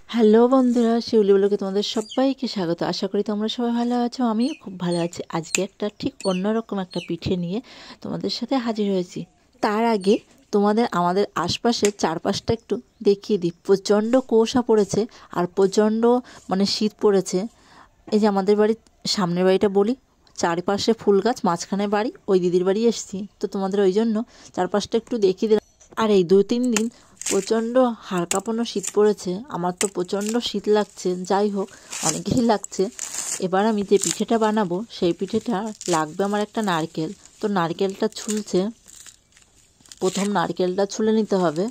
Hello বন্ধুরা, শিউলি ব্লগে তোমাদের সবাইকে স্বাগত। আশা করি তোমরা সবাই ভালো আছো। আমিও খুব ভালো আছি। আজকে একটা ঠিক অন্যরকম একটা পিঠে নিয়ে তোমাদের সাথে হাজির হয়েছি। তার আগে তোমাদের আমাদের আশপাশের চারপাশটা একটু দেখিয়ে দিই। প্রচণ্ড কুয়াশা পড়েছে আর প্রচণ্ড শীত পড়েছে। এই যে আমাদের বাড়ির সামনের বাড়িটা বলি, চারপাশে ফুল গাছ, মাঝখানে বাড়ি, ওই দিদির বাড়ি এসেছি তো তোমাদের ওই জন্য চারপাশটা একটু দেখিয়ে দিলাম। আর এই 2-3 দিন প্রচণ্ড হাড় কাঁপানো শীত পড়েছে। আমার তো প্রচণ্ড শীত লাগছে, যাই হোক অনেকেরই লাগছে। এবার আমি যে পিঠেটা বানাবো সেই পিঠেটা লাগবে আমার একটা নারকেল। তো নারকেলটা ছুলছে, প্রথম নারকেলটা ছুলে নিতে হবে।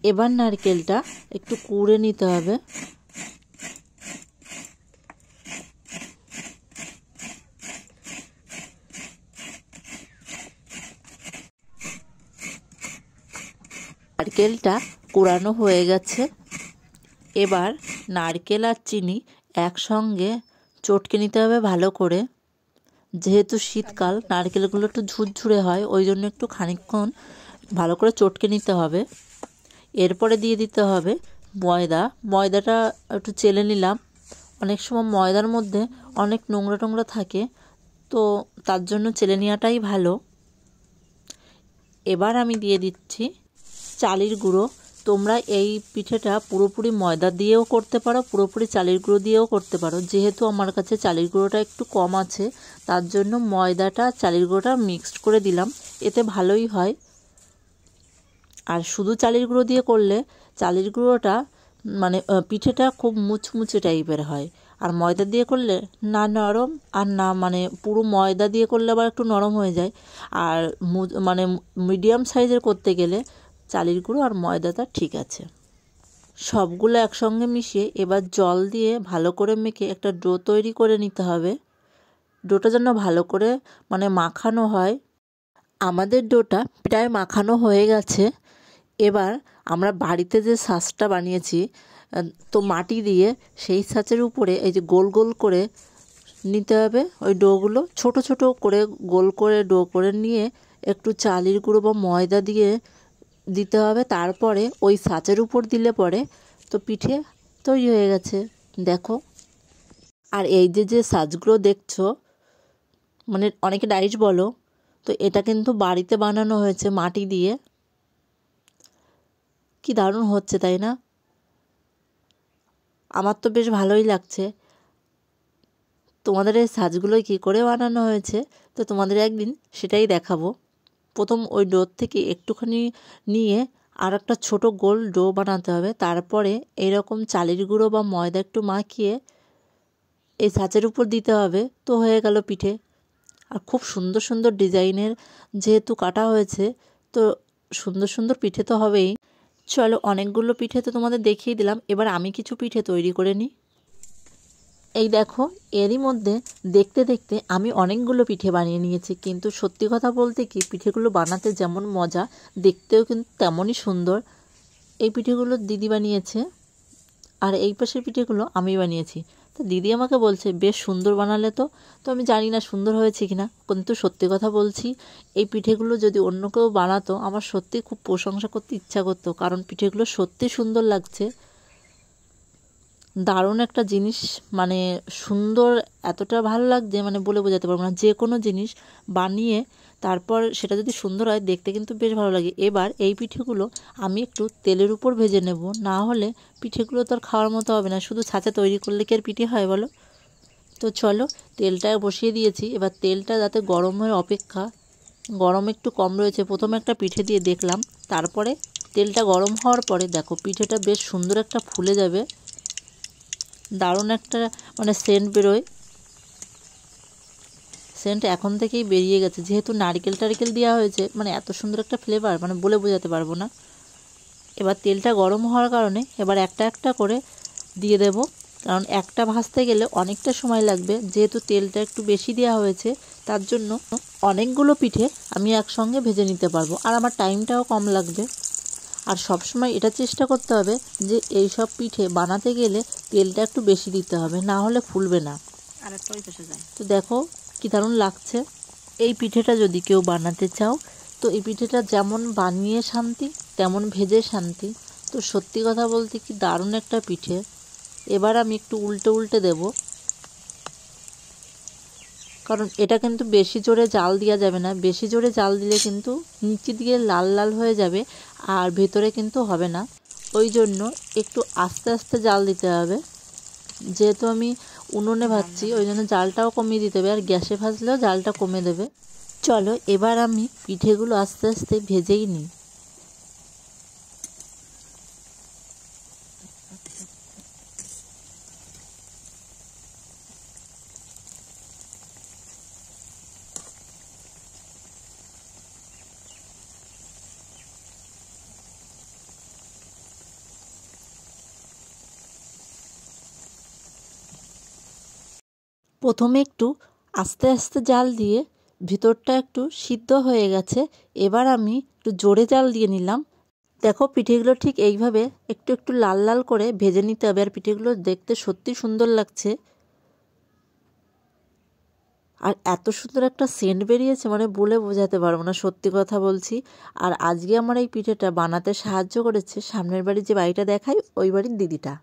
এবার নারকেলটা একটু কুড়ে নিতে হবে। নারকেলটা কুড়ানো হয়ে গেছে। এবার নারকেল আর চিনি একসঙ্গে চটকে নিতে হবে ভালো করে। যেহেতু শীতকাল, নারকেলগুলো একটু ঝুরঝুরে হয়, ওই জন্য একটু খানিকক্ষণ ভালো করে চটকে নিতে হবে। এরপরে দিয়ে দিতে হবে ময়দা। ময়দাটা একটু চেলে নিলাম। অনেক সময় ময়দার মধ্যে অনেক নোংরা টোংরা থাকে, তো তার জন্য চেলে নেওয়াটাই ভালো। এবার আমি দিয়ে দিচ্ছি চালের গুঁড়ো। তোমরা এই পিঠেটা পুরোপুরি ময়দা দিয়েও করতে পারো, পুরোপুরি চালের গুঁড়ো দিয়েও করতে পারো। যেহেতু আমার কাছে চালের গুঁড়োটা একটু কম আছে, তার জন্য ময়দাটা চালের গুঁড়োটা মিক্সড করে দিলাম, এতে ভালোই হয়। আর শুধু চালের গুঁড়ো দিয়ে করলে চালের গুঁড়োটা পিঠেটা খুব মুচমুচে টাইপের হয়। আর ময়দা দিয়ে করলে না নরম আর না পুরো ময়দা দিয়ে করলে আবার একটু নরম হয়ে যায়। আর মিডিয়াম সাইজের করতে গেলে চালের গুঁড়ো আর ময়দাটা ঠিক আছে। সবগুলো একসঙ্গে মিশিয়ে এবার জল দিয়ে ভালো করে মেখে একটা ডো তৈরি করে নিতে হবে। ডোটা যেন ভালো করে মাখানো হয়। আমাদের ডোটা প্রায় মাখানো হয়ে গেছে। এবার আমরা বাড়িতে যে ছাঁচটা বানিয়েছি, তো মাটি দিয়ে সেই ছাঁচের উপরে এই যে গোল গোল করে নিতে হবে ওই ডোগুলো। ছোট ছোট করে গোল করে ডো করে নিয়ে একটু চালের গুঁড়ো বা ময়দা দিয়ে দিতে হবে। তারপরে ওই ছাঁচের উপর দিলে পরে তো পিঠে তৈরি হয়ে গেছে, দেখো। আর এই যে ছাঁচগুলো দেখছো, অনেকে ডাইস বলো, তো এটা কিন্তু বাড়িতে বানানো হয়েছে মাটি দিয়ে। কি দারুণ হচ্ছে, তাই না? আমার তো বেশ ভালোই লাগছে। তোমাদের এই ছাঁচগুলো কী করে বানানো হয়েছে তো তোমাদের একদিন সেটাই দেখাবো। প্রথম ওই ডো থেকে একটুখানি নিয়ে আর একটা ছোটো গোল ডো বানাতে হবে। তারপরে এইরকম চালের গুঁড়ো বা ময়দা একটু মাখিয়ে এই ছাঁচের উপর দিতে হবে, তো হয়ে গেল পিঠে। আর খুব সুন্দর সুন্দর ডিজাইনের যেহেতু কাটা হয়েছে, তো সুন্দর সুন্দর পিঠে তো হবেই। চলো, অনেকগুলো পিঠে তো তোমাদের দেখিয়ে দিলাম, এবার আমি কিছু পিঠে তৈরি করে নিই। এই দেখো, এরই মধ্যে দেখতে দেখতে আমি অনেকগুলো পিঠে বানিয়ে নিয়েছি। কিন্তু সত্যি কথা বলতে কি, পিঠেগুলো বানাতে যেমন মজা, দেখতেও কিন্তু তেমনই সুন্দর। এই পিঠেগুলো দিদি বানিয়েছে আর এই পাশের পিঠেগুলো আমি বানিয়েছি। তো দিদি আমাকে বলছে বেশ সুন্দর বানালে। তো আমি জানি না সুন্দর হয়েছে কিনা, কিন্তু সত্যি কথা বলছি, এই পিঠেগুলো যদি অন্য কেউ বানাতো আমার সত্যি খুব প্রশংসা করতে ইচ্ছা করতো, কারণ পিঠেগুলো সত্যি সুন্দর লাগছে। দারুণ একটা জিনিস, সুন্দর, এতটা ভালো লাগছে বলে বোঝাতে পারবো না। যে কোনো জিনিস বানিয়ে তারপর সেটা যদি সুন্দর হয়, দেখতে কিন্তু বেশ ভালো লাগে। এবার এই পিঠেগুলো আমি একটু তেলের উপর ভেজে নেব, না হলে পিঠেগুলো তো আর খাওয়ার মতো হবে না। শুধু ছাঁচে তৈরি করলে কি আর পিঠে হয় বলো? তো চলো, তেলটা বসিয়ে দিয়েছি। এবার তেলটা যাতে গরম হয়ে অপেক্ষা, গরম একটু কম রয়েছে। প্রথমে একটা পিঠে দিয়ে দেখলাম, তারপরে তেলটা গরম হওয়ার পরে দেখো পিঠেটা বেশ সুন্দর একটা ফুলে যাবে। দারুণ একটা সেন্ট বেরোয়। সেন্ট এখন থেকেই বেরিয়ে গেছে, যেহেতু নারকেল টারকেল দেওয়া হয়েছে, এত সুন্দর একটা ফ্লেভার বলে বোঝাতে পারবো না। এবার তেলটা গরম হওয়ার কারণে এবার একটা একটা করে দিয়ে দেব, কারণ একটা ভাজতে গেলে অনেকটা সময় লাগবে। যেহেতু তেলটা একটু বেশি দেওয়া হয়েছে, তার জন্য অনেকগুলো পিঠে আমি একসঙ্গে ভেজে নিতে পারবো, আর আমার টাইমটাও কম লাগবে। আর সব সময় এটা চেষ্টা করতে হবে যে এই সব পিঠে বানাতে গেলে তেলটা একটু বেশি দিতে হবে, না হলে ফুলবে না। আর একটা ওই পাশে যায়। তো দেখো কি দারুণ লাগছে। এই পিঠেটা যদি কেউ বানাতে চাও, তো এই পিঠেটা যেমন বানিয়ে শান্তি, তেমন ভেজে শান্তি। তো সত্যি কথা বলতে কি দারুণ একটা পিঠে। এবার আমি একটু উল্টে উল্টে দেব, কারণ এটা কিন্তু বেশি জোরে জাল দেওয়া যাবে না। বেশি জোরে জাল দিলে কিন্তু নিচে দিয়ে লাল লাল হয়ে যাবে আর ভেতরে কিন্তু হবে না। ওই জন্য একটু আস্তে আস্তে জাল দিতে হবে। যেহেতু আমি উনুনে ভাজছি ওই জন্য জালটাও কমিয়ে দিতে হবে, আর গ্যাসে ভাজলেও জালটা কমে দেবে। চলো এবার আমি পিঠেগুলো আস্তে আস্তে ভেজেই নিই। প্রথমে একটু আস্তে আস্তে জাল দিয়ে ভিতরটা একটু সিদ্ধ হয়ে গেছে। এবার আমি একটু জোরে জাল দিয়ে নিলাম। দেখো পিঠেগুলো ঠিক এইভাবে একটু একটু লাল লাল করে ভেজে নিতে হবে, আর পিঠেগুলো দেখতে সত্যি সুন্দর লাগছে। আর এত সুন্দর একটা সেন্ট বেরিয়েছে মানে বলে বোঝাতে পারবো না, সত্যি কথা বলছি। আর আজকে আমার এই পিঠেটা বানাতে সাহায্য করেছে সামনের বাড়ির যে বাড়িটা দেখাই ওই বাড়ির দিদিটা।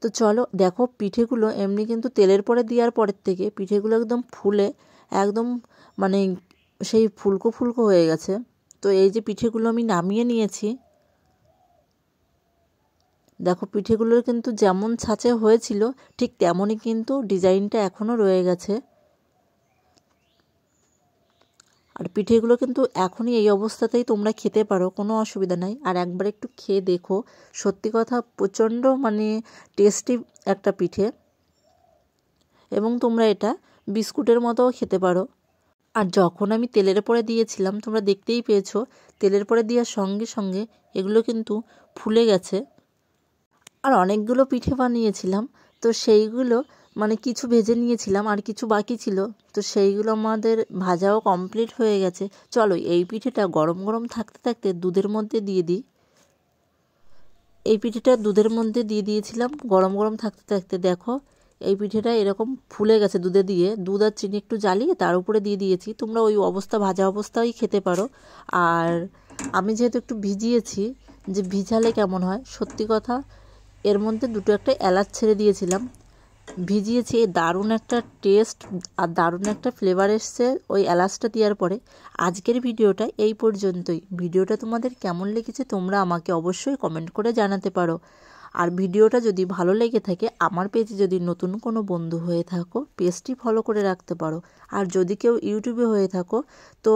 তো চলো দেখো পিঠেগুলো এমনি কিন্তু তেলের পরে দেওয়ার পরের থেকে পিঠেগুলো একদম ফুলে একদম মানে সেই ফুলকো ফুলকো হয়ে গেছে। তো এই যে পিঠেগুলো আমি নামিয়ে নিয়েছি, দেখো পিঠেগুলোর কিন্তু যেমন ছাঁচে হয়েছিল ঠিক তেমনই কিন্তু ডিজাইনটা এখনও রয়ে গেছে। আর পিঠেগুলো কিন্তু এখনই এই অবস্থাতেই তোমরা খেতে পারো, কোনো অসুবিধা নাই। আর একবার একটু খেয়ে দেখো, সত্যি কথা প্রচণ্ড মানে টেস্টি একটা পিঠে, এবং তোমরা এটা বিস্কুটের মতোও খেতে পারো। আর যখন আমি তেলের উপরে দিয়েছিলাম তোমরা দেখতেই পেয়েছো, তেলের উপরে দেওয়ার সঙ্গে সঙ্গে এগুলো কিন্তু ফুলে গেছে। আর অনেকগুলো পিঠে বানিয়েছিলাম, তো সেইগুলো মানে কিছু ভেজে নিয়েছিলাম আর কিছু বাকি ছিল, তো সেইগুলো আমাদের ভাজাও কমপ্লিট হয়ে গেছে। চলো এই পিঠেটা গরম গরম থাকতে থাকতে দুধের মধ্যে দিয়ে দিই। এই পিঠেটা দুধের মধ্যে দিয়ে দিয়েছিলাম গরম গরম থাকতে থাকতে। দেখো এই পিঠেটা এরকম ফুলে গেছে দুধে দিয়ে, দুধ আর চিনি একটু জ্বালিয়ে তার উপরে দিয়ে দিয়েছি। তোমরা ওই অবস্থা ভাজা অবস্থায় খেতে পারো। আর আমি যেহেতু একটু ভিজিয়েছি, যে ভিজালে কেমন হয়, সত্যি কথা এর মধ্যে দুটো একটা এলাচ ছেড়ে দিয়েছিলাম, ভিজিয়েছি। দারুণ একটা টেস্ট আর দারুণ একটা ফ্লেভার এসছে ওই এলাচটা দেওয়ার পরে। আজকের ভিডিওটা এই পর্যন্তই। ভিডিওটা তোমাদের কেমন লেগেছে তোমরা আমাকে অবশ্যই কমেন্ট করে জানাতে পারো। আর ভিডিওটা যদি ভালো লেগে থাকে, আমার পেজে যদি নতুন কোনো বন্ধু হয়ে থাকো পেজটি ফলো করে রাখতে পারো। আর যদি কেউ ইউটিউবে হয়ে থাকো তো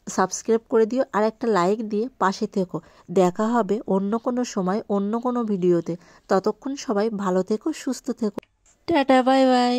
সাবস্ক্রাইব করে দিও আর একটা লাইক দিয়ে পাশে থেকো। দেখা হবে অন্য কোনো সময় অন্য কোনো ভিডিওতে। ততক্ষণ সবাই ভালো থেকো, সুস্থ থেকো। Tata, bye bye.